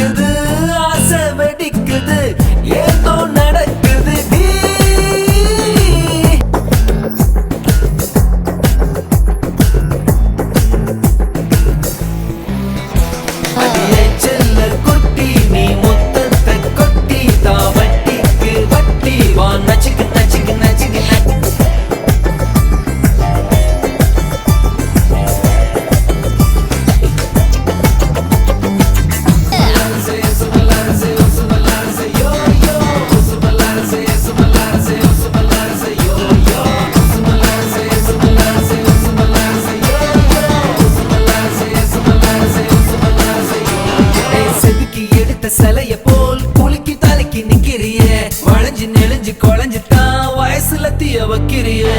துடிக்குது ஆசை வெடிக்குது ஏதோ நடக்குது செல்ல குட்டி நீ முத்தத்தை கொட்டி தான் வட்டிக்கு வட்டி வா நச்சுக்கு நச்சுக்கு நச்சுக்கு சிலைய போல் குலுக்கி தலைக்கு நிக்கிறியே வளைஞ்சு நெளிஞ்சு குழஞ்சுட்டான் வயசுல தீய வைக்கிறியே